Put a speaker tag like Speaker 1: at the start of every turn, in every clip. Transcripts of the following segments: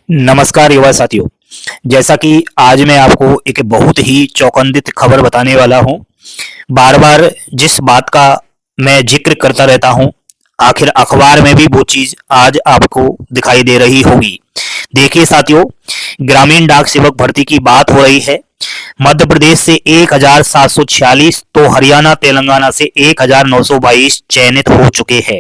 Speaker 1: नमस्कार युवा साथियों। जैसा कि आज मैं आपको एक बहुत ही चौकन्दित खबर बताने वाला हूं। बार बार जिस बात का मैं जिक्र करता रहता हूं, आखिर अखबार में भी वो चीज आज आपको दिखाई दे रही होगी। देखिए साथियों, ग्रामीण डाक सेवक भर्ती की बात हो रही है। मध्य प्रदेश से 1746 तो हरियाणा तेलंगाना से 1922 चयनित हो चुके हैं।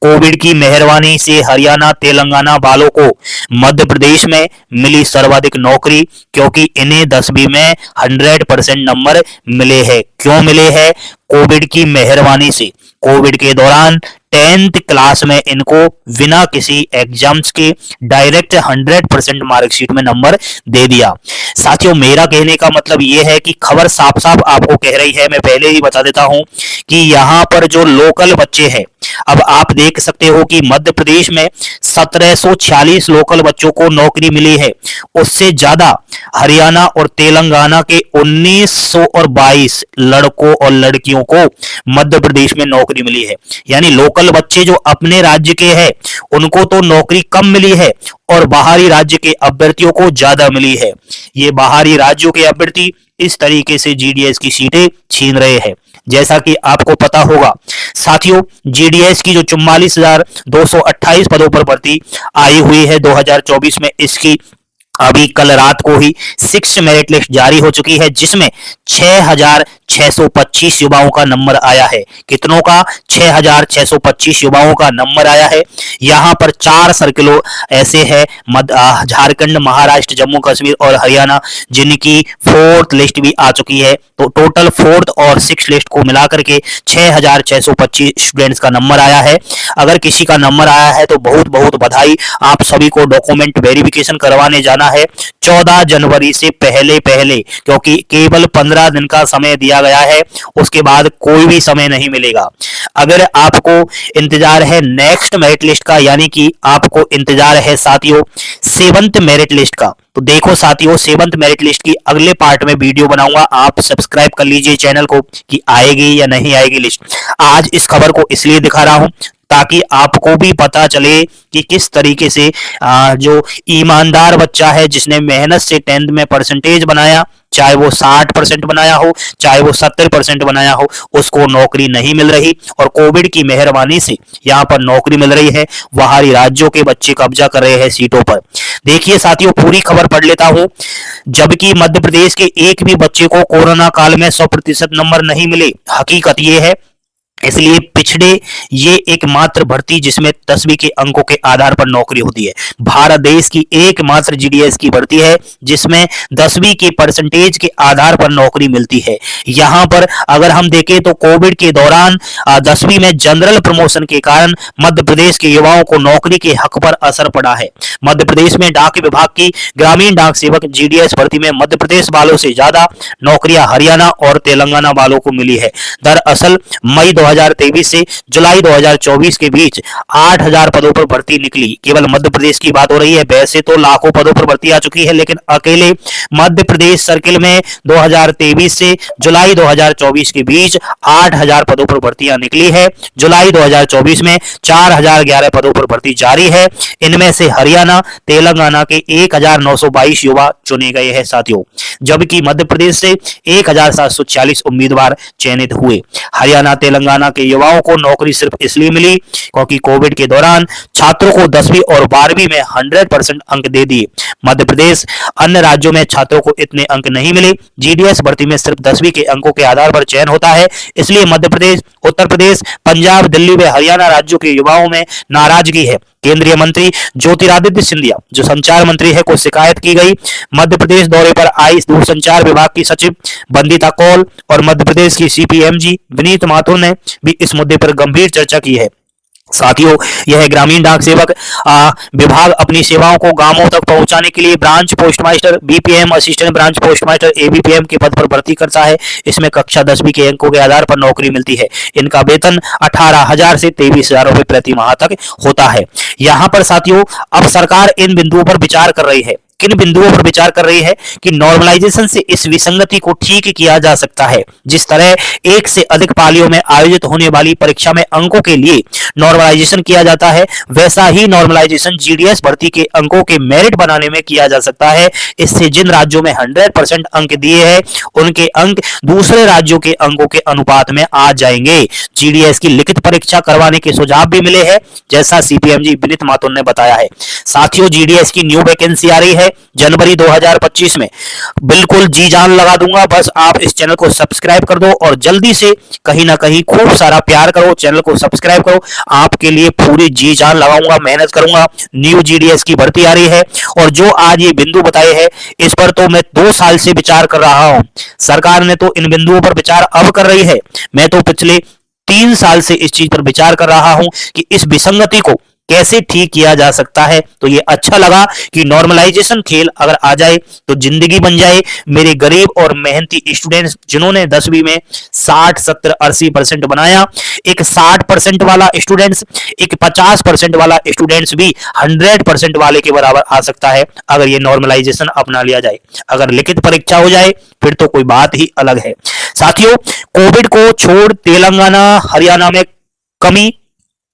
Speaker 1: कोविड की मेहरबानी से हरियाणा तेलंगाना वालों को मध्य प्रदेश में मिली सर्वाधिक नौकरी, क्योंकि इन्हें 10वीं में 100% नंबर मिले हैं। क्यों मिले हैं? कोविड की मेहरबानी से। कोविड के दौरान 10th क्लास में इनको बिना किसी एग्जाम्स के डायरेक्ट 100% मार्कशीट में नंबर दे दिया। साथियों, मेरा कहने का मतलब ये है कि खबर साफ साफ आपको कह रही है, मैं पहले ही बता देता हूं कि यहाँ पर जो लोकल बच्चे हैं, अब आप देख सकते हो कि मध्य प्रदेश में 1746 लोकल बच्चों को नौकरी मिली है। उससे ज्यादा हरियाणा और तेलंगाना के 1922 लड़कों और लड़कियों को मध्य प्रदेश में नौकरी मिली है। यानी लोकल बच्चे जो अपने राज्य के हैं उनको तो नौकरी कम मिली है और बाहरी राज्य के अभ्यर्थियों को ज्यादा मिली है। ये बाहरी राज्यों के अभ्यर्थी इस तरीके से जीडीएस की सीटें छीन रहे हैं। जैसा कि आपको पता होगा साथियों, जीडीएस की जो 44,228 पदों पर भर्ती आई हुई है 2024 में, इसकी अभी कल रात को ही 6 मेरिट लिस्ट जारी हो चुकी है, जिसमें 6,625 युवाओं का नंबर आया है। कितनों का? 6,625 युवाओं का नंबर आया है। यहाँ पर 4 सर्किलों ऐसे हैं, झारखंड, महाराष्ट्र, जम्मू कश्मीर और हरियाणा, जिनकी 4th लिस्ट भी आ चुकी है। तो टोटल 4th और 6th लिस्ट को मिलाकर के 6,625 स्टूडेंट्स का नंबर आया है। अगर किसी का नंबर आया है तो बहुत बहुत बधाई। आप सभी को डॉक्यूमेंट वेरिफिकेशन करवाने जाना है 14 जनवरी से पहले, क्योंकि केवल 15 दिन का समय दिया गया है, उसके बाद कोई भी समय नहीं मिलेगा। अगर आपको इंतजार है नेक्स्ट मेरिट लिस्ट का, यानी कि आपको इंतजार है साथियों 7th मेरिट लिस्ट का, तो देखो साथियों, 7th मेरिट लिस्ट की अगले पार्ट में वीडियो बनाऊंगा। आप सब्सक्राइब कर लीजिए चैनल को कि आएगी या नहीं आएगी लिस्ट। आज इस खबर को इसलिए दिखा रहा हूं ताकि आपको भी पता चले कि किस तरीके से जो ईमानदार बच्चा है, जिसने मेहनत से 10th में परसेंटेज बनाया, चाहे वो 60% बनाया हो, चाहे वो 70% बनाया हो, उसको नौकरी नहीं मिल रही। और कोविड की मेहरबानी से यहाँ पर नौकरी मिल रही है। बाहरी राज्यों के बच्चे कब्जा कर रहे हैं सीटों पर। देखिए साथियों, पूरी खबर पढ़ लेता हूं। जबकि मध्य प्रदेश के एक भी बच्चे को कोरोना काल में 100% नंबर नहीं मिले। हकीकत ये है, इसलिए पिछड़े ये एकमात्र भर्ती जिसमें 10वीं के अंकों के आधार पर नौकरी होती है। भारत देश की एकमात्र जीडीएस की भर्ती है जिसमें 10वीं के परसेंटेज के आधार पर नौकरी मिलती है। यहां पर अगर हम देखें तो कोविड के दौरान 10वीं में जनरल प्रमोशन के कारण मध्य प्रदेश के युवाओं को नौकरी के हक पर असर पड़ा है। मध्य प्रदेश में डाक विभाग की ग्रामीण डाक सेवक जीडीएस भर्ती में मध्य प्रदेश वालों से ज्यादा नौकरियां हरियाणा और तेलंगाना वालों को मिली है। दरअसल मई 2023 से जुलाई 2024 के बीच 8,000 पदों पर भर्ती निकली। केवल मध्य प्रदेश की बात हो रही है, वैसे तो लाखों पदों पर भर्ती आ चुकी है, लेकिन अकेले मध्य प्रदेश सर्किल में 2023 से जुलाई 2024 के बीच 8,000 पदों पर भर्तियां निकली है। जुलाई 2024 में 4,011 पदों पर भर्ती जारी है। इनमें से हरियाणा तेलंगाना के 1,922 युवा चुने गए हैं साथियों, जबकि मध्य प्रदेश से 1,746 उम्मीदवार चयनित हुए। हरियाणा तेलंगाना के युवाओं को नौकरी सिर्फ इसलिए मिली क्योंकि कोविड के दौरान छात्रों को 10वीं और 12वीं में 100% अंक दे दिए। मध्य प्रदेश, अन्य राज्यों में छात्रों को इतने अंक नहीं मिले। जीडीएस भर्ती में सिर्फ 10वीं के अंकों के आधार पर चयन होता है, इसलिए मध्य प्रदेश, उत्तर प्रदेश, पंजाब, दिल्ली व हरियाणा राज्यों के युवाओं में नाराजगी है। केंद्रीय मंत्री ज्योतिरादित्य सिंधिया, जो संचार मंत्री है, को शिकायत की गई। मध्य प्रदेश दौरे पर आई दूरसंचार विभाग की सचिव बंदिता कौल और मध्य प्रदेश की सीपीएमजी विनीत माथुर ने भी इस मुद्दे पर गंभीर चर्चा की है। साथियों, यह ग्रामीण डाक सेवक विभाग अपनी सेवाओं को गांवों तक पहुंचाने के लिए branch postmaster, BPM, assistant branch postmaster, ABPM के पद पर भर्ती करता है। इसमें कक्षा 10वीं के अंकों के आधार पर नौकरी मिलती है। इनका वेतन 18,000 से 23,000 रुपए प्रति माह तक होता है। यहाँ पर साथियों, अब सरकार इन बिंदुओं पर विचार कर रही है। किन बिंदुओं पर विचार कर रही है कि नॉर्मलाइजेशन से इस विसंगति को ठीक किया जा सकता है। जिस तरह एक से अधिक पालियों में आयोजित होने वाली परीक्षा में अंकों के लिए नॉर्मलाइजेशन किया जाता है, वैसा ही नॉर्मलाइजेशन जीडीएस भर्ती के अंकों के मेरिट बनाने में किया जा सकता है। इससे जिन राज्यों में 100% अंक दिए हैं उनके अंक दूसरे राज्यों के अंकों के अनुपात में आ जाएंगे। जीडीएस की लिखित परीक्षा करवाने के सुझाव भी मिले हैं, जैसा सीपीएमजी विनीत माथुर ने बताया है। साथियों, जीडीएस की न्यू वैकेंसी आ रही है जनवरी 2025 में। बिल्कुल जी जान लगा दूंगा, बस आप इस चैनल को सब्सक्राइब कर दो और जल्दी से कहीं ना कहीं खूब सारा प्यार करो, चैनल को सब्सक्राइब करो। आपके लिए पूरी जी जान लगाऊंगा, मेहनत करूंगा। न्यू जीडीएस की भर्ती आ रही है और जो आज ये बिंदु बताए हैं इस पर तो मैं 2 साल से विचार कर रहा हूं। सरकार ने तो इन बिंदुओं पर विचार अब कर रही है, मैं तो पिछले 3 साल से इस चीज पर विचार कर रहा हूं कि इस विसंगति को कैसे ठीक किया जा सकता है। तो ये अच्छा लगा कि नॉर्मलाइजेशन खेल अगर आ जाए तो जिंदगी बन जाए। मेरे गरीब और मेहनती स्टूडेंट्स जिन्होंने 10वीं में 60, 70, 80% बनाया, एक 60% वाला स्टूडेंट्स, एक 50% वाला स्टूडेंट्स भी 100% वाले के बराबर आ सकता है अगर ये नॉर्मलाइजेशन अपना लिया जाए। अगर लिखित परीक्षा हो जाए फिर तो कोई बात ही अलग है। साथियों, कोविड को छोड़ तेलंगाना, हरियाणा में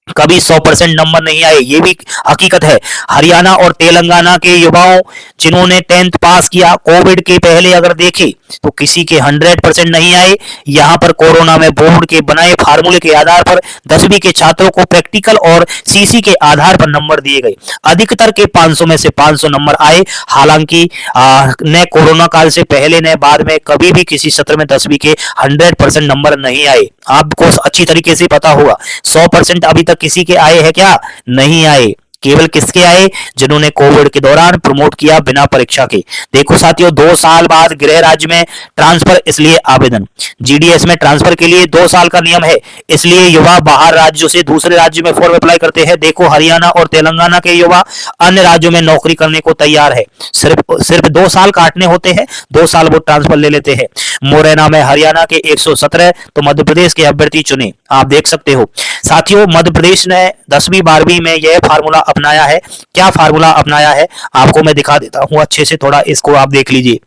Speaker 1: कभी 100% नंबर नहीं आए, ये भी हकीकत है। हरियाणा और तेलंगाना के युवाओं जिन्होंने 10th पास किया कोविड के पहले अगर देखे तो किसी के 100% नहीं आए। यहाँ पर कोरोना में बोर्ड के बनाए फार्मूले के आधार पर 10वीं के छात्रों को प्रैक्टिकल और सीसी के आधार पर नंबर दिए गए। अधिकतर के 500 में से 500 नंबर आए। हालांकि न कोरोना काल से पहले न बाद में कभी भी किसी सत्र में 10वीं के 100% नंबर नहीं आए। आपको अच्छी तरीके से पता होगा 100% अभी तक किसी के आए हैं क्या? नहीं आए। केवल किसके आए? जिन्होंने कोविड के दौरान प्रमोट किया बिना परीक्षा के। देखो साथियों, 2 साल बाद गृह राज्य में ट्रांसफर, इसलिए आवेदन। जीडीएस में ट्रांसफर के लिए 2 साल का नियम है, इसलिए युवा बाहर राज्यों से दूसरे राज्य में फॉर्म अप्लाई करते हैं। देखो, हरियाणा और तेलंगाना के युवा अन्य राज्यों में नौकरी करने को तैयार है। सिर्फ 2 साल काटने होते हैं, 2 साल वो ट्रांसफर ले लेते हैं। मुरैना में हरियाणा के 117 तो मध्य प्रदेश के अभ्यर्थी चुने, आप देख सकते हो। साथियों, मध्य प्रदेश ने 10वीं 12वीं में यह फार्मूला अपनाया है। क्या फार्मूला अपनाया है आपको मैं दिखा देता हूं अच्छे से, थोड़ा इसको आप देख लीजिए।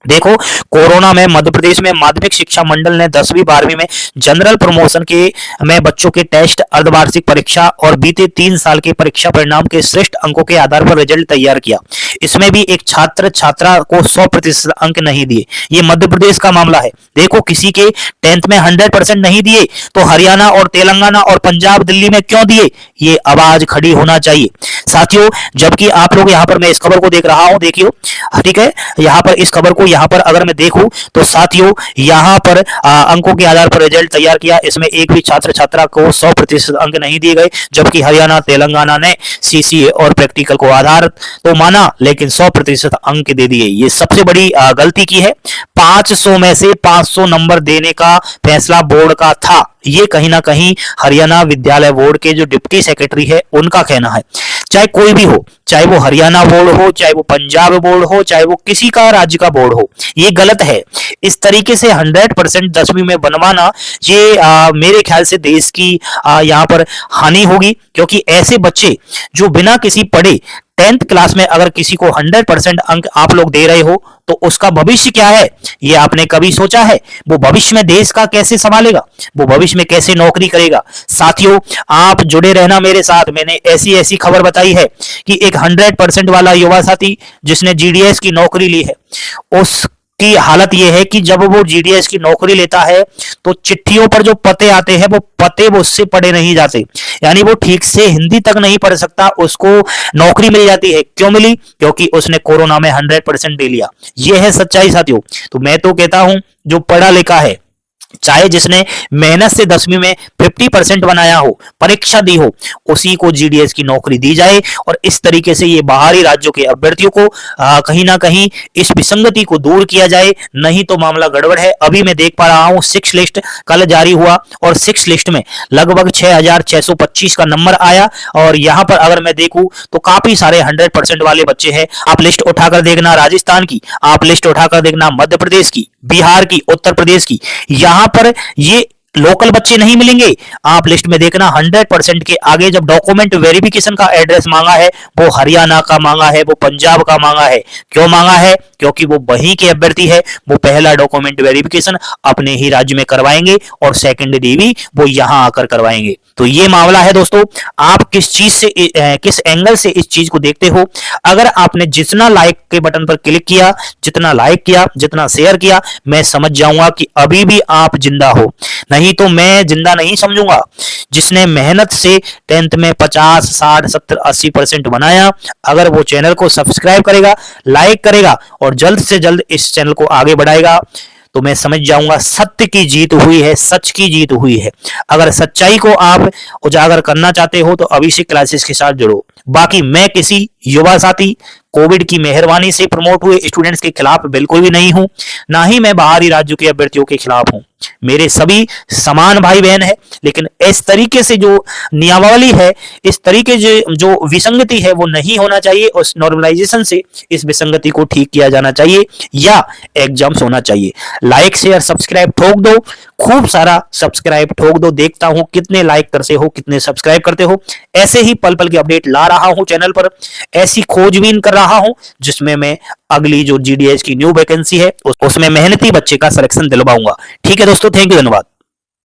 Speaker 1: देखो, कोरोना में मध्य प्रदेश में माध्यमिक शिक्षा मंडल ने 10वीं 12वीं में जनरल प्रमोशन के में बच्चों के टेस्ट, अर्धवार्षिक परीक्षा और बीते 3 साल के परीक्षा परिणाम के श्रेष्ठ अंकों के आधार पर रिजल्ट तैयार किया। इसमें भी एक छात्र छात्रा को 100% अंक नहीं दिए। ये मध्य प्रदेश का मामला है। देखो, किसी के 10th में 100% नहीं दिए तो हरियाणा और तेलंगाना और पंजाब, दिल्ली में क्यों दिए? ये आवाज खड़ी होना चाहिए। साथियों, जबकि आप लोग यहाँ पर, मैं इस खबर को देख रहा हूं, देखियो, ठीक है, यहाँ पर इस खबर को यहाँ पर अगर मैं देखूं तो साथियों यहाँ पर अंकों के आधार पर रिजल्ट तैयार किया। इसमें एक भी छात्र छात्रा को 100% अंक नहीं दिए गए, जबकि हरियाणा तेलंगाना ने सीसीए और प्रैक्टिकल को आधार तो माना लेकिन 100% अंक दे दिए। ये सबसे बड़ी गलती की है। 500 में से 500 नंबर देने का फैसला बोर्ड का था। ये कहीं ना कहीं हरियाणा विद्यालय बोर्ड के जो डिप्टी सेक्रेटरी है उनका कहना है। चाहे कोई भी हो, चाहे वो हरियाणा बोर्ड हो, चाहे वो पंजाब बोर्ड हो, चाहे वो किसी का राज्य का बोर्ड हो, ये गलत है। इस तरीके से 100% 10वीं में बनवाना, ये मेरे ख्याल से देश की यहाँ पर हानि होगी। क्योंकि ऐसे बच्चे जो बिना किसी पढ़े 10th क्लास में अगर किसी को 100% अंक आप लोग दे रहे हो तो उसका भविष्य क्या है? ये आपने कभी सोचा है? वो भविष्य में देश का कैसे संभालेगा? वो भविष्य में कैसे नौकरी करेगा? साथियों, आप जुड़े रहना मेरे साथ। मैंने ऐसी खबर बताई है कि एक 100% वाला युवा साथी जिसने जीडीएस की नौकरी ली है, उस की हालत यह है कि जब वो जीडीएस की नौकरी लेता है तो चिट्ठियों पर जो पते आते हैं वो पते वो उससे पढ़े नहीं जाते। यानी वो ठीक से हिंदी तक नहीं पढ़ सकता, उसको नौकरी मिल जाती है। क्यों मिली? क्योंकि उसने कोरोना में 100% दे लिया। ये है सच्चाई साथियों। तो मैं तो कहता हूं, जो पढ़ा लिखा है, चाहे जिसने मेहनत से 10वीं में 50% बनाया हो, परीक्षा दी हो, उसी को जीडीएस की नौकरी दी जाए। और इस तरीके से ये बाहरी राज्यों के अभ्यर्थियों को कहीं ना कहीं इस विसंगति को दूर किया जाए, नहीं तो मामला गड़बड़ है। अभी मैं देख पा रहा हूं 6 लिस्ट कल जारी हुआ और 6 लिस्ट में लगभग 6625 का नंबर आया। और यहां पर अगर मैं देखूं तो काफी सारे 100% वाले बच्चे हैं। आप लिस्ट उठाकर देखना राजस्थान की, आप लिस्ट उठाकर देखना मध्य प्रदेश की, बिहार की, उत्तर प्रदेश की। यहां पर ये लोकल बच्चे नहीं मिलेंगे। आप लिस्ट में देखना 100% के आगे जब डॉक्यूमेंट वेरिफिकेशन का एड्रेस मांगा है वो हरियाणा का मांगा है, वो पंजाब का मांगा है। क्यों मांगा है? क्योंकि वो वहीं के अभ्यर्थी है, वो पहला डॉक्यूमेंट वेरिफिकेशन अपने ही राज्य में करवाएंगे और सेकेंडरी भी वो यहां आकर करवाएंगे। तो ये मामला है दोस्तों। आप किस चीज से किस एंगल से इस चीज को देखते हो? अगर आपने जितना लाइक के बटन पर क्लिक किया, जितना लाइक किया, जितना शेयर किया, मैं समझ जाऊंगा कि अभी भी आप जिंदा हो, नहीं तो मैं जिंदा नहीं समझूंगा। जिसने मेहनत से 10th में 50, 60, 70, 80% बनाया, अगर वो चैनल को सब्सक्राइब करेगा, लाइक करेगा और जल्द से जल्द इस चैनल को आगे बढ़ाएगा, तो मैं समझ जाऊंगा सत्य की जीत हुई है, सच की जीत हुई है। अगर सच्चाई को आप उजागर करना चाहते हो तो अभिषेक क्लासेस के साथ जुड़ो। बाकी मैं किसी युवा साथी कोविड की मेहरबानी से प्रमोट हुए स्टूडेंट्स के खिलाफ बिल्कुल भी नहीं हूं, ना ही मैं बाहरी राज्यों के अभ्यर्थियों के खिलाफ हूं। मेरे सभी समान भाई बहन है, लेकिन इस तरीके से जो नियमावली है, इस तरीके जो विसंगति है वो नहीं होना चाहिए। उस नॉर्मलाइजेशन से इस विसंगति को ठीक किया जाना चाहिए या एग्जाम्स होना चाहिए। लाइक शेयर सब्सक्राइब ठोक दो, खूब सारा सब्सक्राइब ठोक दो। देखता हूं कितने लाइक करते हो, कितने सब्सक्राइब करते हो। ऐसे ही पल पल के अपडेट ला रहा हूं चैनल पर, ऐसी खोजबीन कर रहा हूं जिसमें मैं अगली जो जीडीएस की न्यू वैकेंसी है उसमें मेहनती बच्चे का सिलेक्शन दिलवाऊंगा। ठीक है दोस्तों, थैंक यू, धन्यवाद।